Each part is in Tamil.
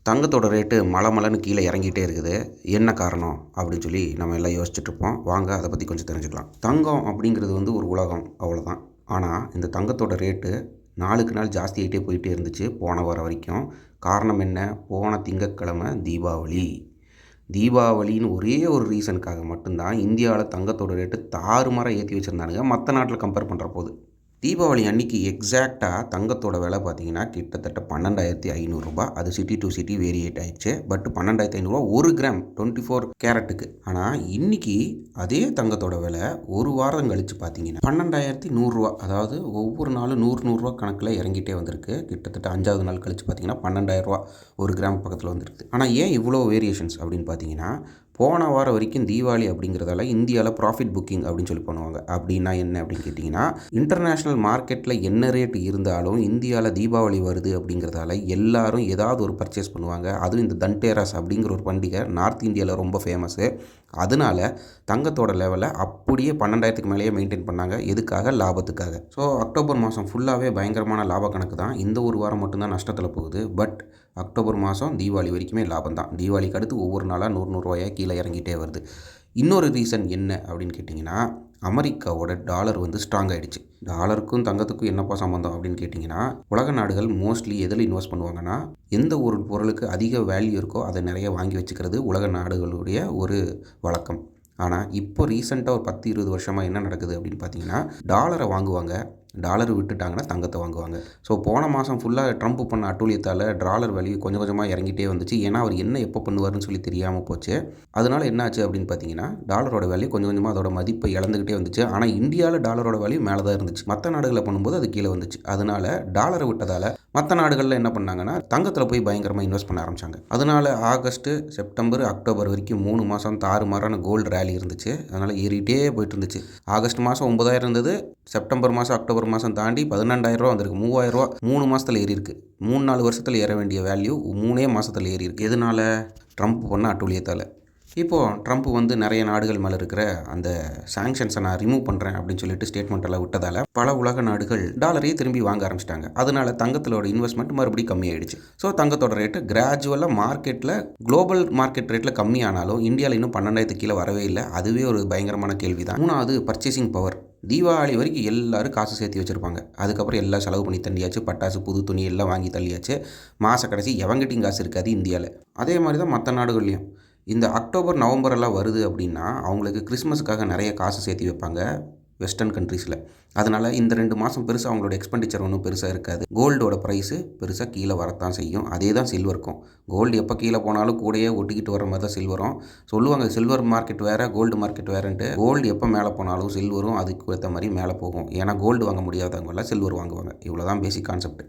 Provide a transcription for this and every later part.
தங்கத்தோட ரேட்டு மலன்னு கீழே இறங்கிட்டே இருக்குது. என்ன காரணம் அப்படின்னு சொல்லி நம்ம எல்லாம் யோசிச்சுட்ருப்போம். வாங்க அதை பற்றி கொஞ்சம் தெரிஞ்சுக்கலாம். தங்கம் அப்படிங்கிறது ஒரு உலகம், அவ்வளோதான். ஆனால் இந்த தங்கத்தோட ரேட்டு நாளுக்கு நாள் ஜாஸ்தியாகிட்டே போயிட்டே இருந்துச்சு போன வாரம் வரைக்கும். காரணம் என்ன? போன திங்கட்கிழமை தீபாவளி. தீபாவளின்னு ஒரே ஒரு ரீசனுக்காக மட்டும்தான் இந்தியாவில் தங்கத்தோட ரேட்டு தாறுமாறாக ஏற்றி வச்சுருந்தானுங்க மற்ற நாட்டில் கம்பேர் பண்ணுற போது. தீபாவளி அன்றைக்கி எக்ஸாக்டாக தங்கத்தோட விலை பார்த்திங்கன்னா கிட்டத்தட்ட 12,500 அது சிட்டி டு சிட்டி வேரியேட் ஆகிடுச்சு. But 12,500 1 gram 24 கேரட்டுக்கு. ஆனால் இன்றைக்கி அதே தங்கத்தோட விலை ஒரு வாரம் கழித்து பார்த்திங்கன்னா 12,100. அதாவது ஒவ்வொரு நாளும் 100 கணக்கில் இறங்கிட்டே வந்திருக்கு. கிட்டத்தட்ட 5வது நாள் கழித்து பார்த்திங்கன்னா 12,000 1 கிராம் பக்கத்தில் வந்துருக்கு. ஆனால் ஏன் இவ்வளோ வேரியேஷன்ஸ் அப்படின்னு பார்த்தீங்கன்னா, போன வாரம் வரைக்கும் தீபாவளி அப்படிங்கிறதால இந்தியாவில் ப்ராஃபிட் புக்கிங் அப்படின்னு சொல்லி பண்ணுவாங்க. அப்படின்னா என்ன அப்படின்னு கேட்டிங்கன்னா, இன்டர்நேஷ்னல் மார்க்கெட்டில் என்ன ரேட் இருந்தாலும் இந்தியாவில் தீபாவளி வருது அப்படிங்கிறதால எல்லாரும் ஏதாவது ஒரு பர்ச்சேஸ் பண்ணுவாங்க. அதுவும் இந்த தன்டேரஸ் அப்படிங்கிற ஒரு பண்டிகை நார்த் இந்தியாவில் ரொம்ப ஃபேமஸ்ஸு. அதனால் தங்கத்தோட லெவலை அப்படியே 12,000க்கு மேலேயே மெயின்டைன் பண்ணாங்க. எதுக்காக? லாபத்துக்காக. ஸோ அக்டோபர் மாதம் ஃபுல்லாகவே பயங்கரமான லாப கணக்கு தான். இந்த ஒரு வாரம் மட்டும்தான் நஷ்டத்தில் போகுது. பட் அக்டோபர் மாதம் தீபாவளி வரைக்குமே லாபம் தான். தீபாவளிக்கு அடுத்து ஒவ்வொரு நாளாக 100 கீழே இறங்கிட்டே வருது. இன்னொரு ரீசன் என்ன அப்படின்னு கேட்டிங்கன்னா, அமெரிக்காவோட டாலர் ஸ்ட்ராங் ஆகிடுச்சு. டாலருக்கும் தங்கத்துக்கும் என்னப்பா சம்மந்தம் அப்படின்னு கேட்டிங்கன்னா, உலக நாடுகள் மோஸ்ட்லி எதில் இன்வெஸ்ட் பண்ணுவாங்கன்னா, எந்த ஒரு பொருளுக்கு அதிக வேல்யூ இருக்கோ அதை நிறைய வாங்கி வச்சுக்கிறது உலக நாடுகளுடைய ஒரு வழக்கம். ஆனால் இப்போ ரீசெண்டாக ஒரு 10-20 வருஷமாக என்ன நடக்குது அப்படின்னு பார்த்தீங்கன்னா, டாலரை வாங்குவாங்க, டாலர் விட்டுட்டாங்கன்னா தங்கத்தை வாங்குவாங்க. ஸோ போன மாதம் ஃபுல்லாக ட்ரம்ப் பண்ண அட்டூழியத்தால் டாலர் வேல்யூ கொஞ்சம் கொஞ்சமாக இறங்கிட்டே வந்துச்சு. ஏன்னா அவர் என்ன எப்போ பண்ணுவார்னு சொல்லி தெரியாமல் போச்சு. அதனால் என்ன ஆச்சு அப்படின்னு பார்த்தீங்கன்னா, டாலரோட வேல்யூ கொஞ்சம் கொஞ்சமாக அதோட மதிப்பை இழந்துக்கிட்டே வந்துச்சு. ஆனால் இந்தியாவில் டாலரோட வேல்யூ மேலே தான் இருந்துச்சு. மற்ற நாடுகளை பண்ணும்போது அது கீழே வந்துச்சு. அதனால் டாலரை விட்டதால் மற்ற நாடுகளில் என்ன பண்ணாங்கன்னா, தங்கத்தில் போய் பயங்கரமாக இன்வெஸ்ட் பண்ண ஆரம்பித்தாங்க. அதனால் ஆகஸ்ட்டு, செப்டம்பர், அக்டோபர் வரைக்கும் 3 மாதம் தாறுமாறான கோல்டு ரேலி இருந்துச்சு. அதனால் ஏறிட்டே போயிட்டு இருந்துச்சு. ஆகஸ்ட் மாதம் 9,000 இருந்தது. செப்டம்பர் மாதம், அக்டோபர் மாதம் தாண்டி 12,000 வந்திருக்கு. 3,000 3 மாதத்தில் ஏறி இருக்குது. 3-4 வருஷத்தில் ஏற வேண்டிய வேல்யூ 3 மாதத்தில் ஏறி இருக்குது. எதனால்? ட்ரம்ப் பண்ண அட்டூழியத்தால். இப்போது ட்ரம்ப் நிறைய நாடுகள் மேலே இருக்கிற அந்த சாங்ஷன்ஸை நான் ரிமூவ் பண்ணுறேன் அப்படின்னு சொல்லிட்டு ஸ்டேட்மெண்ட் எல்லாம் விட்டதால் பல உலக நாடுகள் டாலரையே திரும்பி வாங்க ஆரம்பிச்சிட்டாங்க. அதனால் தங்கத்தோட இன்வெஸ்ட்மெண்ட் மறுபடியும் கம்மியாயிடுச்சு. ஸோ தங்கத்தோட ரேட்டு கிராஜுவலாக மார்க்கெட்டில் குளோபல் மார்க்கெட் ரேட்டில் கம்மியானாலும் இந்தியாவில் இன்னும் 12,000 கீழே வரவே இல்லை. அதுவே ஒரு பயங்கரமான கேள்வி தான். 3வது பர்ச்சேசிங் பவர். தீபாவளி வரைக்கும் எல்லோரும் காசு சேர்த்து வச்சுருப்பாங்க. அதுக்கப்புறம் எல்லாம் செலவு பண்ணி தள்ளியாச்சு. பட்டாசு, புது துணி எல்லாம் வாங்கி தள்ளியாச்சு. மாத கடைசி எவங்கிட்டையும் காசு இருக்காது இந்தியாவில். அதே மாதிரி தான் மற்ற நாடுகள்லையும். இந்த அக்டோபர், நவம்பர் எல்லாம் வருது அப்படின்னா அவங்களுக்கு கிறிஸ்மஸுக்காக நிறைய காசு சேர்த்து வைப்பாங்க வெஸ்டர்ன் கண்ட்ரீஸில். அதனால் இந்த 2 மாதம் பெருசாக அவங்களோட எக்ஸ்பெண்டிச்சர் ஒன்றும் பெருசாக இருக்காது. கோல்டோட ப்ரைஸு பெருசாக கீழே வரத்தான் செய்யும். அதே தான் சில்வருக்கும். கோல்டு எப்போ கீழே போனாலும் கூடயே ஒட்டிக்கிட்டு வர மாதிரி தான் சில்வரும். சொல்லுவாங்க சில்வர் மார்க்கெட் வேறு, கோல்டு மார்க்கெட் வேறுன்ட்டு. கோல்டு எப்போ மேலே போனாலும் சில்வரும் அதுக்கு ஏற்ற மாதிரி மேலே போகும். ஏன்னா கோல்டு வாங்க முடியாதவங்களாம் சில்வர் வாங்குவாங்க. இவ்வளோ தான் பேசிக் கான்செப்ட்.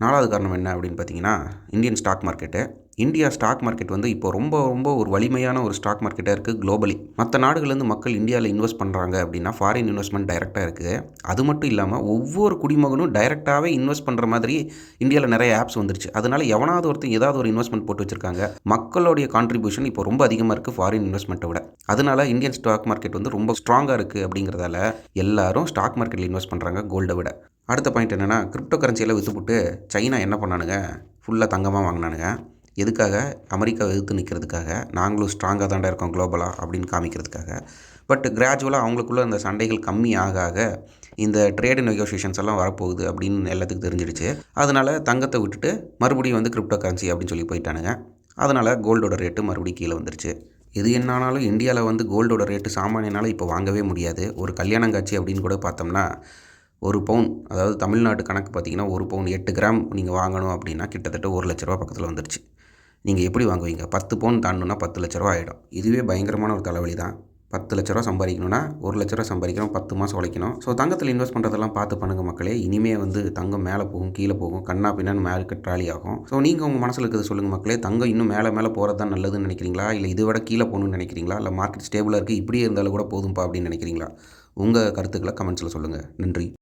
4வது காரணம் என்ன அப்படின்னு பார்த்தீங்கன்னா, Indian stock market. India stock market இப்போ ரொம்ப ஒரு வலிமையான ஒரு ஸ்டாக் மார்க்கெட்டாக இருக்குது குளோபலி. மற்ற நாடுகள்லேருந்து மக்கள் இந்தியாவில் இன்வெஸ்ட் பண்ணுறாங்க அப்படின்னா ஃபாரின் இன்வெஸ்ட்மெண்ட் டைரெக்டாக இருக்குது. அது மட்டும் இல்லாமல் ஒவ்வொரு குடிமகனும் டைரெக்டாகவே இன்வெஸ்ட் பண்ணுற மாதிரி இந்தியாவில் நிறைய ஆப்ஸ் வந்துருச்சு. அதனால் எவனாவது ஒருத்தர் ஏதாவது ஒரு இன்வெஸ்ட்மெண்ட் போட்டு வச்சுருக்காங்க. மக்களுடைய கான்ட்ரிபியூஷன் இப்போ ரொம்ப அதிகமாக இருக்குது ஃபாரின் இன்வெஸ்ட்மெண்ட்டை விட. அதனால் இந்தியன் ஸ்டாக் மார்க்கெட் ரொம்ப ஸ்ட்ராங்காக இருக்குது. அப்படிங்கிறதால எல்லாரும் ஸ்டாக் மார்க்கெட்டில் இன்வெஸ்ட் பண்ணுறாங்க கோல்டை விட. அடுத்த பாயிண்ட் என்னென்னா, கிரிப்டோ கரன்சியெல்லாம் விற்றுப்புட்டு சைனா என்ன பண்ணானுங்க, ஃபுல்லாக தங்கமாக வாங்கினானுங்க. எதுக்காக? அமெரிக்காவை எதிர்த்து நிற்கிறதுக்காக. நாங்களும் ஸ்ட்ராங்காக தாண்டா இருக்கோம் குளோபலாக அப்படின்னு காமிக்கிறதுக்காக. பட் கிராஜுவலாக அவங்களுக்குள்ள இந்த சண்டைகள் கம்மி ஆக இந்த ட்ரேடு நெகோசியேஷன்ஸ் எல்லாம் வரப்போகுது அப்படின்னு எல்லாத்துக்கும் தெரிஞ்சிடுச்சு. அதனால் தங்கத்தை விட்டுட்டு மறுபடியும் கிரிப்டோ கரன்சி அப்படின்னு சொல்லி போயிட்டானுங்க. அதனால் கோல்டோட ரேட்டு மறுபடியும் கீழே வந்துருச்சு. எது என்னானாலும் இந்தியாவில் கோல்டோட ரேட்டு சாமானியனால் இப்போ வாங்கவே முடியாது. ஒரு கல்யாணங்காட்சி அப்படின்னு கூட பார்த்தோம்னா 1 பவுன், அதாவது தமிழ்நாட்டு கணக்கு பார்த்திங்கன்னா 1 பவுன் 8 கிராம் நீங்கள் வாங்கணும் அப்படின்னா கிட்டத்தட்ட 1 லட்ச ரூபா பக்கத்தில் வந்துருச்சு. நீங்கள் எப்படி வாங்குவீங்க? 10 பவுன் தாண்டணுன்னா 10 லட்ச ரூபா ஆகிடும். இதுவே பயங்கரமான ஒரு தலைவலி தான். 10 லட்ச ரூபா சம்பாதிக்கணும்னா 1 லட்ச ரூபா சம்பாதிக்கணும், 10 மாதம் உழைக்கணும். ஸோ தங்கத்தில் இன்வெஸ்ட் பண்ணுறதெல்லாம் பார்த்து பண்ணுங்கள் மக்களே. இனிமேல் தங்கம் மேலே போகும், கீழே போகும், கண்ணா பின்னான்னு மேலே ட்ராலி ஆகும். ஸோ நீங்கள் உங்கள் மனசில் இருக்கிறது சொல்லுங்கள் மக்களே. தங்கம் இன்னும் மேலே போகிறது தான் நல்லதுன்னு நினைக்கிறீங்களா? இல்லை இதை விட கீழே போகணுன்னு நினைக்கிறீங்களா? இல்லை மார்க்கெட் ஸ்டேபிளாக இருக்குது இப்படியே இருந்தாலும் கூட போதும்பா அப்படின்னு நினைக்கிறீங்களா? உங்கள் கருத்துக்களை கமெண்ட்ஸில் சொல்லுங்கள். நன்றி.